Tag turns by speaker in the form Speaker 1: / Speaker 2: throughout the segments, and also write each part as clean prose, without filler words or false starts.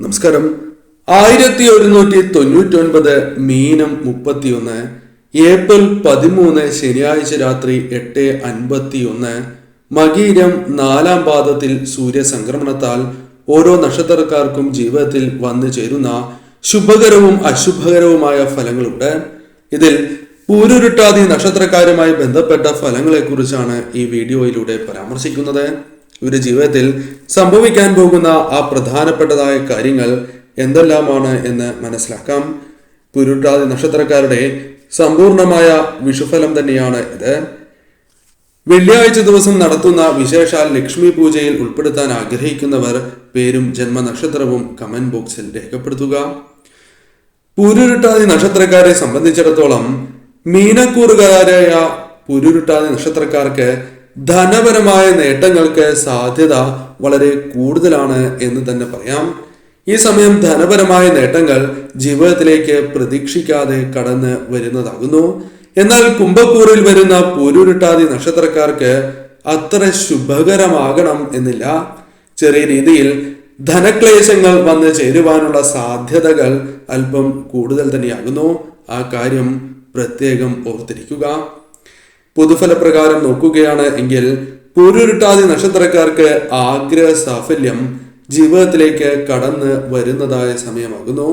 Speaker 1: നമസ്കാരം. 1199 മീനം 31 ഏപ്രിൽ 13 ശനിയാഴ്ച രാത്രി 8:51 മകീരം 4-ാം പാദത്തിൽ സൂര്യസംക്രമണത്താൽ ഓരോ നക്ഷത്രക്കാർക്കും ജീവിതത്തിൽ വന്നു ചേരുന്ന ശുഭകരവും അശുഭകരവുമായ ഫലങ്ങളുണ്ട്. ഇതിൽ പൂരുരുട്ടാതി നക്ഷത്രക്കാരുമായി ബന്ധപ്പെട്ട ഫലങ്ങളെ കുറിച്ചാണ് ഈ വീഡിയോയിലൂടെ പരാമർശിക്കുന്നത്. ഇവരുടെ ജീവിതത്തിൽ സംഭവിക്കാൻ പോകുന്ന ആ പ്രധാനപ്പെട്ടതായ കാര്യങ്ങൾ എന്തെല്ലാമാണ് എന്ന് മനസ്സിലാക്കാം. പൂരുരുട്ടാതി നക്ഷത്രക്കാരുടെ സമ്പൂർണമായ വിഷുഫലം തന്നെയാണ് ഇത്. വെള്ളിയാഴ്ച ദിവസം നടത്തുന്ന വിശേഷാൽ ലക്ഷ്മി പൂജയിൽ ഉൾപ്പെടുത്താൻ ആഗ്രഹിക്കുന്നവർ പേരും ജന്മനക്ഷത്രവും കമന്റ് ബോക്സിൽ രേഖപ്പെടുത്തുക. പൂരുരുട്ടാതി നക്ഷത്രക്കാരെ സംബന്ധിച്ചിടത്തോളം മീനക്കൂറുകാരായ പൂരുരുട്ടാതി നക്ഷത്രക്കാർക്ക് ധനപരമായ നേട്ടങ്ങൾക്ക് സാധ്യത വളരെ കൂടുതലാണ് എന്ന് തന്നെ പറയാം. ഈ സമയം ധനപരമായ നേട്ടങ്ങൾ ജീവിതത്തിലേക്ക് പ്രതീക്ഷിക്കാതെ കടന്ന് വരുന്നതാകുന്നു. എന്നാൽ കുംഭക്കൂറിൽ വരുന്ന പൂരുരുട്ടാതി നക്ഷത്രക്കാർക്ക് അത്ര ശുഭകരമാകണം എന്നില്ല. ചെറിയ രീതിയിൽ ധനക്ലേശങ്ങൾ വന്ന് ചേരുവാനുള്ള സാധ്യതകൾ അല്പം കൂടുതൽ തന്നെയാകുന്നു. ആ കാര്യം പ്രത്യേകം ഓർത്തിരിക്കുക. പൊതുഫലപ്രകാരം നോക്കുകയാണ് എങ്കിൽ പൂരുരുട്ടാതി നക്ഷത്രക്കാർക്ക് ആഗ്രഹ സാഫല്യം ജീവിതത്തിലേക്ക് കടന്ന് വരുന്നതായ സമയമാകുന്നു.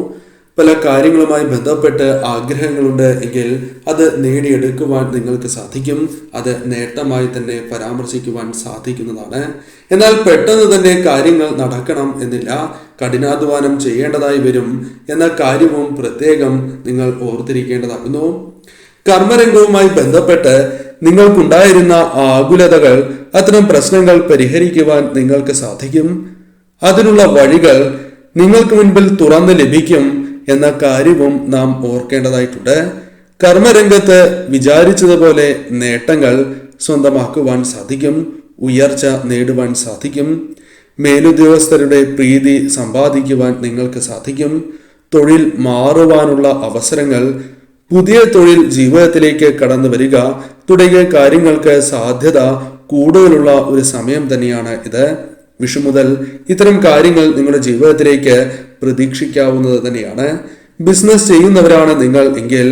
Speaker 1: പല കാര്യങ്ങളുമായി ബന്ധപ്പെട്ട് ആഗ്രഹങ്ങളുണ്ട് എങ്കിൽ അത് നേടിയെടുക്കുവാൻ നിങ്ങൾക്ക് സാധിക്കും. അത് നേട്ടമായി തന്നെ പരാമർശിക്കുവാൻ സാധിക്കുന്നതാണ്. എന്നാൽ പെട്ടെന്ന് തന്നെ കാര്യങ്ങൾ നടക്കണം എന്നില്ല. കഠിനാധ്വാനം ചെയ്യേണ്ടതായി വരും എന്ന കാര്യവും പ്രത്യേകം നിങ്ങൾ ഓർത്തിരിക്കേണ്ടതാകുന്നു. കർമ്മരംഗവുമായി ബന്ധപ്പെട്ട് നിങ്ങൾക്കുണ്ടായിരുന്ന ആകുലതകൾ, അത്തരം പ്രശ്നങ്ങൾ പരിഹരിക്കുവാൻ നിങ്ങൾക്ക് സാധിക്കും. അതിനുള്ള വഴികൾ നിങ്ങൾക്ക് മുൻപിൽ തുറന്ന് ലഭിക്കും എന്ന കാര്യവും നാം ഓർക്കേണ്ടതായിട്ടുണ്ട്. കർമ്മരംഗത്ത് വിചാരിച്ചതുപോലെ നേട്ടങ്ങൾ സ്വന്തമാക്കുവാൻ സാധിക്കും. ഉയർച്ച നേടുവാൻ സാധിക്കും. മേലുദ്യോഗസ്ഥരുടെ പ്രീതി സമ്പാദിക്കുവാൻ നിങ്ങൾക്ക് സാധിക്കും. തൊഴിൽ മാറുവാനുള്ള അവസരങ്ങൾ, പുതിയ തൊഴിൽ ജീവിതത്തിലേക്ക് കടന്നു വരിക തുടങ്ങിയ കാര്യങ്ങൾക്ക് സാധ്യത കൂടുതലുള്ള ഒരു സമയം തന്നെയാണ് ഇത്. വിഷു മുതൽ ഇത്തരം കാര്യങ്ങൾ നിങ്ങളുടെ ജീവിതത്തിലേക്ക് പ്രതീക്ഷിക്കാവുന്നത് തന്നെയാണ്. ബിസിനസ് ചെയ്യുന്നവരാണ് നിങ്ങൾ എങ്കിൽ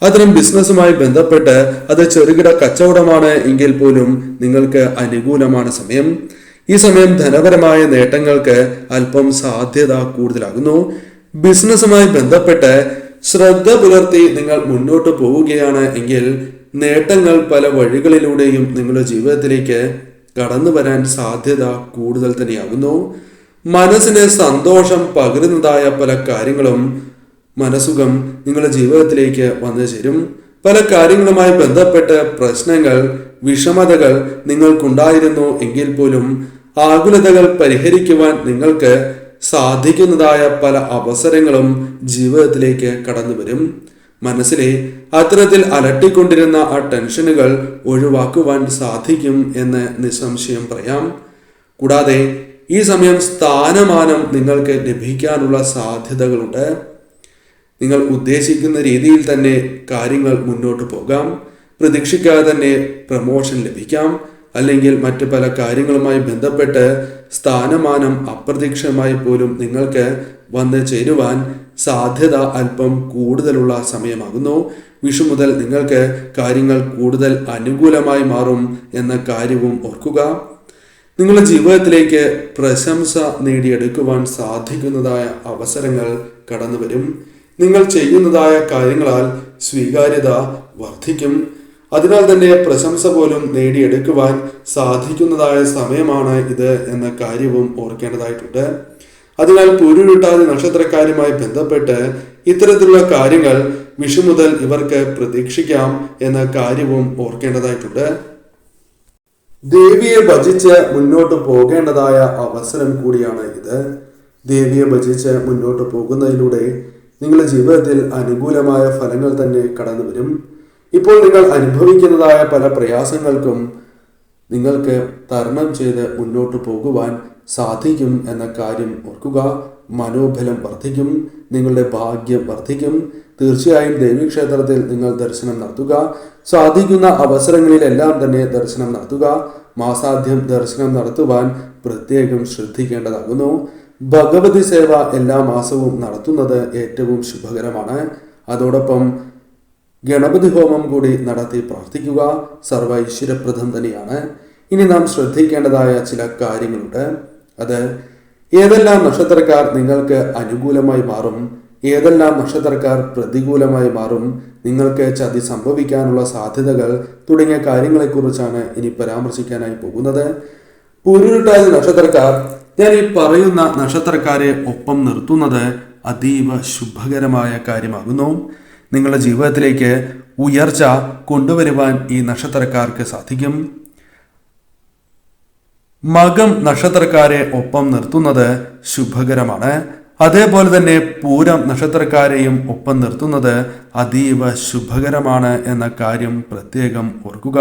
Speaker 1: അത്തരം ബിസിനസ്സുമായി ബന്ധപ്പെട്ട് അത് ചെറുകിട കച്ചവടമാണ് എങ്കിൽ പോലും നിങ്ങൾക്ക് അനുകൂലമാണ് സമയം. ഈ സമയം ധനപരമായ നേട്ടങ്ങൾക്ക് അല്പം സാധ്യത കൂടുതലാകുന്നു. ബിസിനസ്സുമായി ബന്ധപ്പെട്ട് ശ്രദ്ധ പുലർത്തി നിങ്ങൾ മുന്നോട്ട് പോവുകയാണ് എങ്കിൽ നേട്ടങ്ങൾ പല വഴികളിലൂടെയും നിങ്ങളുടെ ജീവിതത്തിലേക്ക് കടന്നു വരാൻ സാധ്യത കൂടുതൽ തന്നെയാകുന്നു. മനസ്സിന് സന്തോഷം പകരുന്നതായ പല കാര്യങ്ങളും, മനസുഖം നിങ്ങളുടെ ജീവിതത്തിലേക്ക് വന്നു ചേരും. പല കാര്യങ്ങളുമായി ബന്ധപ്പെട്ട് പ്രശ്നങ്ങൾ, വിഷമതകൾ നിങ്ങൾക്കുണ്ടായിരുന്നു എങ്കിൽ പോലും ആകുലതകൾ പരിഹരിക്കുവാൻ നിങ്ങൾക്ക് സാധിക്കുന്നതായ പല അവസരങ്ങളും ജീവിതത്തിലേക്ക് കടന്നു വരും. മനസ്സിലെ അത്തരത്തിൽ അലട്ടിക്കൊണ്ടിരുന്ന ആ ടെൻഷനുകൾ ഒഴിവാക്കുവാൻ സാധിക്കും എന്ന് നിസ്സംശയം പറയാം. കൂടാതെ ഈ സമയം സ്ഥാനമാനം നിങ്ങൾക്ക് ലഭിക്കാനുള്ള സാധ്യതകളുണ്ട്. നിങ്ങൾ ഉദ്ദേശിക്കുന്ന രീതിയിൽ തന്നെ കാര്യങ്ങൾ മുന്നോട്ട് പോകാം. പ്രതീക്ഷിക്കാതെ തന്നെ പ്രമോഷൻ ലഭിക്കാം. അല്ലെങ്കിൽ മറ്റു പല കാര്യങ്ങളുമായി ബന്ധപ്പെട്ട് സ്ഥാനമാനം അപ്രതീക്ഷിതമായി പോലും നിങ്ങൾക്ക് വന്ന് ചേരുവാൻ സാധ്യത അല്പം കൂടുതലുള്ള സമയമാകുന്നു. വിഷു മുതൽ നിങ്ങൾക്ക് കാര്യങ്ങൾ കൂടുതൽ അനുകൂലമായി മാറും എന്ന കാര്യവും ഓർക്കുക. നിങ്ങളുടെ ജീവിതത്തിലേക്ക് പ്രശംസ നേടിയെടുക്കുവാൻ സാധിക്കുന്നതായ അവസരങ്ങൾ കടന്നു വരും. നിങ്ങൾ ചെയ്യുന്നതായ കാര്യങ്ങളാൽ സ്വീകാര്യത വർദ്ധിക്കും. അതിനാൽ തന്നെ പ്രശംസ പോലും നേടിയെടുക്കുവാൻ സാധിക്കുന്നതായ സമയമാണ് ഇത് എന്ന കാര്യവും ഓർക്കേണ്ടതായിട്ടുണ്ട്. അതിനാൽ പൂരുരുട്ടാതി നക്ഷത്രക്കാരുമായി ബന്ധപ്പെട്ട് ഇത്തരത്തിലുള്ള കാര്യങ്ങൾ വിഷു മുതൽ ഇവർക്ക് പ്രതീക്ഷിക്കാം എന്ന കാര്യവും ഓർക്കേണ്ടതായിട്ടുണ്ട്. ദേവിയെ ഭജിച്ച് മുന്നോട്ട് പോകേണ്ടതായ അവസരം കൂടിയാണ് ഇത്. ദേവിയെ ഭജിച്ച് മുന്നോട്ട് പോകുന്നതിലൂടെ നിങ്ങളുടെ ജീവിതത്തിൽ അനുകൂലമായ ഫലങ്ങൾ തന്നെ കടന്നു വരും. ഇപ്പോൾ നിങ്ങൾ അനുഭവിക്കുന്നതായ പല പ്രയാസങ്ങൾക്കും നിങ്ങൾക്ക് തരണം ചെയ്ത് മുന്നോട്ട് പോകുവാൻ സാധിക്കും എന്ന കാര്യം ഓർക്കുക. മനോബലം വർദ്ധിക്കും. നിങ്ങളുടെ ഭാഗ്യം വർദ്ധിക്കും. തീർച്ചയായും ദേവീക്ഷേത്രത്തിൽ നിങ്ങൾ ദർശനം നടത്തുക. സാധിക്കുന്ന അവസരങ്ങളിലെല്ലാം തന്നെ ദർശനം നടത്തുക. മാസാദ്യം ദർശനം നടത്തുവാൻ പ്രത്യേകം ശ്രദ്ധിക്കേണ്ടതാകുന്നു. ഭഗവതി സേവ എല്ലാ മാസവും നടത്തുന്നത് ഏറ്റവും ശുഭകരമാണ്. അതോടൊപ്പം ഗണപതി ഹോമം കൂടി നടത്തി പ്രാർത്ഥിക്കുക സർവ്വ ഐശ്വര്യപ്രദം തന്നെയാണ്. ഇനി നാം ശ്രദ്ധിക്കേണ്ടതായ ചില കാര്യങ്ങളുണ്ട്. അത് ഏതെല്ലാം നക്ഷത്രക്കാർ നിങ്ങൾക്ക് അനുകൂലമായി മാറും, ഏതെല്ലാം നക്ഷത്രക്കാർ പ്രതികൂലമായി മാറും, നിങ്ങൾക്ക് ചതി സംഭവിക്കാനുള്ള സാധ്യതകൾ തുടങ്ങിയ കാര്യങ്ങളെക്കുറിച്ചാണ് ഇനി പരാമർശിക്കാനായി പോകുന്നത്. പൂരുരുട്ടാതി നക്ഷത്രക്കാർ, ഞാൻ ഈ പറയുന്ന നക്ഷത്രക്കാരെ ഒപ്പം നിർത്തുന്നത് അതീവ ശുഭകരമായ കാര്യമാകുന്നു. നിങ്ങളുടെ ജീവിതത്തിലേക്ക് ഉയർച്ച കൊണ്ടുവരുവാൻ ഈ നക്ഷത്രക്കാർക്ക് സാധിക്കും. മകം നക്ഷത്രക്കാരെ ഒപ്പം നിർത്തുന്നത് ശുഭകരമാണ്. അതേപോലെ തന്നെ പൂരം നക്ഷത്രക്കാരെയും ഒപ്പം നിർത്തുന്നത് അതീവ ശുഭകരമാണ് എന്ന കാര്യം പ്രത്യേകം ഓർക്കുക.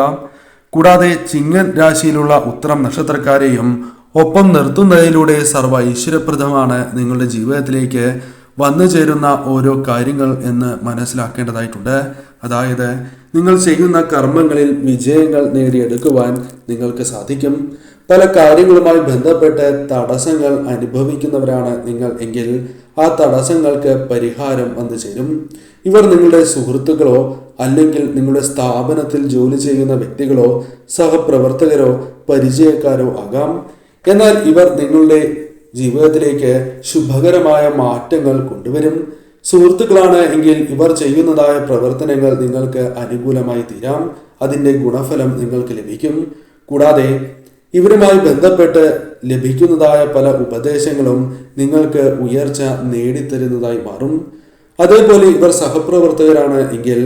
Speaker 1: കൂടാതെ ചിങ്ങൻ രാശിയിലുള്ള ഉത്രം നക്ഷത്രക്കാരെയും ഒപ്പം നിർത്തുന്നതിലൂടെ സർവ്വ ഐശ്വര്യപ്രദമാണ് നിങ്ങളുടെ ജീവിതത്തിലേക്ക് വന്നു ചേരുന്ന ഓരോ കാര്യങ്ങൾ എന്ന് മനസ്സിലാക്കേണ്ടതായിട്ടുണ്ട്. അതായത് നിങ്ങൾ ചെയ്യുന്ന കർമ്മങ്ങളിൽ വിജയങ്ങൾ നേടിയെടുക്കുവാൻ നിങ്ങൾക്ക് സാധിക്കും. പല കാര്യങ്ങളുമായി ബന്ധപ്പെട്ട് തടസ്സങ്ങൾ അനുഭവിക്കുന്നവരാണ് നിങ്ങൾ എങ്കിൽ ആ തടസ്സങ്ങൾക്ക് പരിഹാരം വന്നു ചേരും. ഇവർ നിങ്ങളുടെ സുഹൃത്തുക്കളോ അല്ലെങ്കിൽ നിങ്ങളുടെ സ്ഥാപനത്തിൽ ജോലി ചെയ്യുന്ന വ്യക്തികളോ സഹപ്രവർത്തകരോ പരിചയക്കാരോ ആകാം. എന്നാൽ ഇവർ നിങ്ങളുടെ ജീവിതത്തിലേക്ക് ശുഭകരമായ മാറ്റങ്ങൾ കൊണ്ടുവരും. സുഹൃത്തുക്കളാണ് എങ്കിൽ ഇവർ ചെയ്യുന്നതായ പ്രവർത്തനങ്ങൾ നിങ്ങൾക്ക് അനുകൂലമായി തീരാം. അതിൻ്റെ ഗുണഫലം നിങ്ങൾക്ക് ലഭിക്കും. കൂടാതെ ഇവരുമായി ബന്ധപ്പെട്ട് ലഭിക്കുന്നതായ പല ഉപദേശങ്ങളും നിങ്ങൾക്ക് ഉയർച്ച നേടിത്തരുന്നതായി മാറും. അതേപോലെ ഇവർ സഹപ്രവർത്തകരാണ് എങ്കിൽ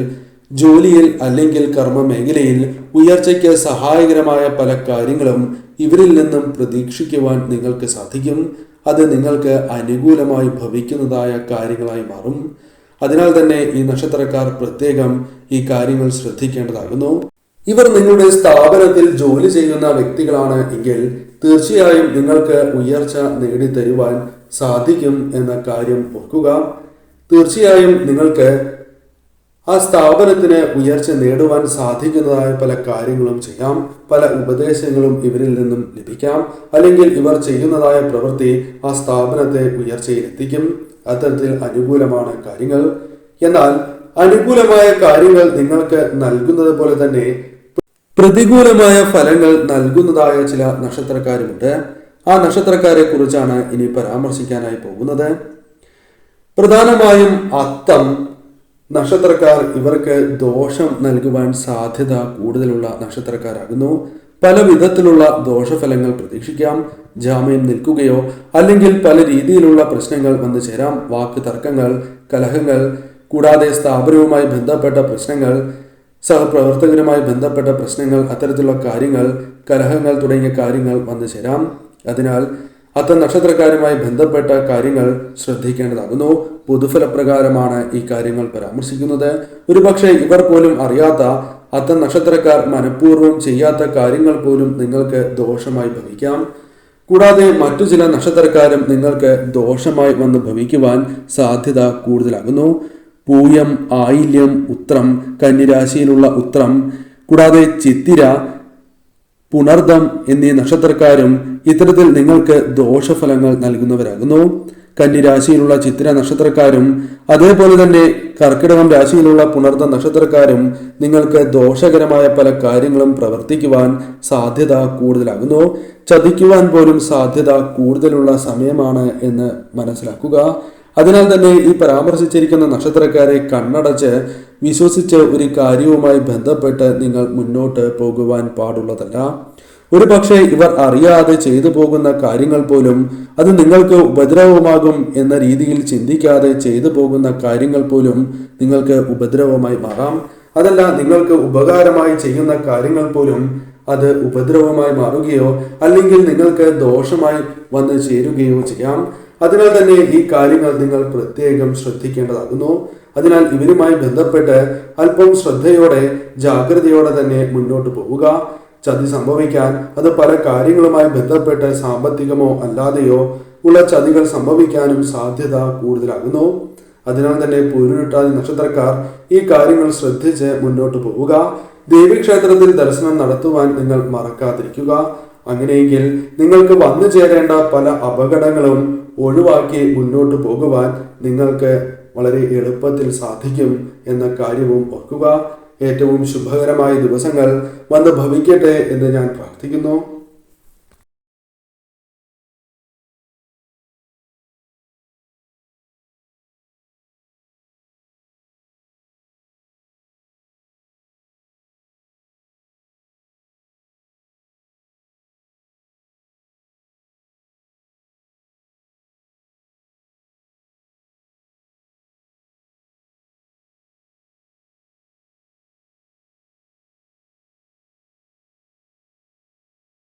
Speaker 1: ജോലിയിൽ അല്ലെങ്കിൽ കർമ്മ മേഖലയിൽ ഉയർച്ചയ്ക്ക് സഹായകരമായ പല കാര്യങ്ങളും ഇവരിൽ നിന്നും പ്രതീക്ഷിക്കുവാൻ നിങ്ങൾക്ക് സാധിക്കും. അത് നിങ്ങൾക്ക് അനുകൂലമായി ഭവിക്കുന്നതായ കാര്യങ്ങളായി മാറും. അതിനാൽ തന്നെ ഈ നക്ഷത്രക്കാർ പ്രത്യേകം ഈ കാര്യങ്ങൾ ശ്രദ്ധിക്കേണ്ടതാകുന്നു. ഇവർ നിങ്ങളുടെ സ്ഥാപനത്തിൽ ജോലി ചെയ്യുന്ന വ്യക്തികളാണ് എങ്കിൽ തീർച്ചയായും നിങ്ങൾക്ക് ഉയർച്ച നേടിത്തരുവാൻ സാധിക്കും എന്ന കാര്യം ഓർക്കുക. തീർച്ചയായും നിങ്ങൾക്ക് ആ സ്ഥാപനത്തിന് ഉയർച്ച നേടുവാൻ സാധിക്കുന്നതായ പല കാര്യങ്ങളും ചെയ്യാം. പല ഉപദേശങ്ങളും ഇവരിൽ നിന്നും ലഭിക്കാം. അല്ലെങ്കിൽ ഇവർ ചെയ്യുന്നതായ പ്രവൃത്തി ആ സ്ഥാപനത്തെ ഉയർച്ചയിലെത്തിക്കും. അത്തരത്തിൽ അനുകൂലമാണ് കാര്യങ്ങൾ. എന്നാൽ അനുകൂലമായ കാര്യങ്ങൾ നിങ്ങൾക്ക് നൽകുന്നത് പോലെ തന്നെ പ്രതികൂലമായ ഫലങ്ങൾ നൽകുന്നതായ ചില നക്ഷത്രക്കാരുമുണ്ട്. ആ നക്ഷത്രക്കാരെ കുറിച്ചാണ് ഇനി പരാമർശിക്കാനായി പോകുന്നത്. പ്രധാനമായും അത്തം നക്ഷത്രക്കാർ ഇവർക്ക് ദോഷം നൽകുവാൻ സാധ്യത കൂടുതലുള്ള നക്ഷത്രക്കാരാകുന്നു. പല വിധത്തിലുള്ള ദോഷഫലങ്ങൾ പ്രതീക്ഷിക്കാം. ജാമ്യം നിൽക്കുകയോ അല്ലെങ്കിൽ പല രീതിയിലുള്ള പ്രശ്നങ്ങൾ വന്നു ചേരാം. വാക്ക് തർക്കങ്ങൾ, കലഹങ്ങൾ, കൂടാതെ സ്ഥാപനവുമായി ബന്ധപ്പെട്ട പ്രശ്നങ്ങൾ, സഹപ്രവർത്തകരുമായി ബന്ധപ്പെട്ട പ്രശ്നങ്ങൾ, അത്തരത്തിലുള്ള കാര്യങ്ങൾ, കലഹങ്ങൾ തുടങ്ങിയ കാര്യങ്ങൾ വന്നു ചേരാം. അതിനാൽ അത്തം നക്ഷത്രക്കാരുമായി ബന്ധപ്പെട്ട കാര്യങ്ങൾ ശ്രദ്ധിക്കേണ്ടതാകുന്നു. പൊതുഫലപ്രകാരമാണ് ഈ കാര്യങ്ങൾ പരാമർശിക്കുന്നത്. ഒരുപക്ഷെ ഇവർ പോലും അറിയാത്ത അത്തം നക്ഷത്രക്കാർ മനഃപൂർവ്വം ചെയ്യാത്ത കാര്യങ്ങൾ പോലും നിങ്ങൾക്ക് ദോഷമായി ഭവിക്കാം. കൂടാതെ മറ്റു ചില നക്ഷത്രക്കാരും നിങ്ങൾക്ക് ദോഷമായി വന്ന് ഭവിക്കുവാൻ സാധ്യത കൂടുതലാകുന്നു. പൂയം, ആയില്യം, ഉത്രം, കന്നിരാശിയിലുള്ള ഉത്രം, കൂടാതെ ചിത്തിര, പുണർദം എന്നീ നക്ഷത്രക്കാരും ഇത്തരത്തിൽ നിങ്ങൾക്ക് ദോഷഫലങ്ങൾ നൽകുന്നവരാകുന്നു. കന്നിരാശിയിലുള്ള ചിത്തിര നക്ഷത്രക്കാരും അതേപോലെ തന്നെ കർക്കിടകം രാശിയിലുള്ള പുണർദം നക്ഷത്രക്കാരും നിങ്ങൾക്ക് ദോഷകരമായ പല കാര്യങ്ങളും പ്രവർത്തിക്കുവാൻ സാധ്യത കൂടുതലാകുന്നു. ചതിക്കുവാൻ പോലും സാധ്യത കൂടുതലുള്ള സമയമാണ് എന്ന് മനസ്സിലാക്കുക. അതിനാൽ തന്നെ ഈ പരാമർശിച്ചിരിക്കുന്ന നക്ഷത്രക്കാരെ കണ്ണടച്ച് വിശ്വസിച്ച് ഒരു കാര്യവുമായി ബന്ധപ്പെട്ട് നിങ്ങൾ മുന്നോട്ട് പോകുവാൻ പാടുള്ളതല്ല. ഒരു പക്ഷേ ഇവർ അറിയാതെ ചെയ്തു പോകുന്ന കാര്യങ്ങൾ പോലും അത് നിങ്ങൾക്ക് ഉപദ്രവമാകും എന്ന രീതിയിൽ ചിന്തിക്കാതെ ചെയ്തു പോകുന്ന കാര്യങ്ങൾ പോലും നിങ്ങൾക്ക് ഉപദ്രവമായി മാറാം. അതല്ല, നിങ്ങൾക്ക് ഉപകാരമായി ചെയ്യുന്ന കാര്യങ്ങൾ പോലും അത് ഉപദ്രവമായി മാറുകയോ അല്ലെങ്കിൽ നിങ്ങൾക്ക് ദോഷമായി വന്ന് ചേരുകയോ ചെയ്യാം. അതിനാൽ തന്നെ ഈ കാര്യങ്ങൾ നിങ്ങൾ പ്രത്യേകം ശ്രദ്ധിക്കേണ്ടതാകുന്നു. അതിനാൽ ഇവരുമായി ബന്ധപ്പെട്ട് അല്പം ശ്രദ്ധയോടെ ജാഗ്രതയോടെ തന്നെ മുന്നോട്ട് പോവുക. ചതി സംഭവിക്കാൻ അത് പല കാര്യങ്ങളുമായി ബന്ധപ്പെട്ട് സാമ്പത്തികമോ അല്ലാതെയോ ഉള്ള ചതികൾ സംഭവിക്കാനും സാധ്യത കൂടുതലാകുന്നു. അതിനാൽ തന്നെ പൂരുരുട്ടാതി നക്ഷത്രക്കാർ ഈ കാര്യങ്ങൾ ശ്രദ്ധിച്ച് മുന്നോട്ട് പോവുക. ദേവീക്ഷേത്രത്തിൽ ദർശനം നടത്തുവാൻ നിങ്ങൾ മറക്കാതിരിക്കുക. അങ്ങനെയെങ്കിൽ നിങ്ങൾക്ക് വന്നു ചേരേണ്ട പല അപകടങ്ങളും ഒഴിവാക്കി മുന്നോട്ട് പോകുവാൻ നിങ്ങൾക്ക് വളരെ എളുപ്പത്തിൽ സാധിക്കും എന്ന കാര്യവും ഓർക്കുക. ഏറ്റവും ശുഭകരമായ ദിവസങ്ങൾ വന്ന് ഭവിക്കട്ടെ എന്ന് ഞാൻ പ്രാർത്ഥിക്കുന്നു.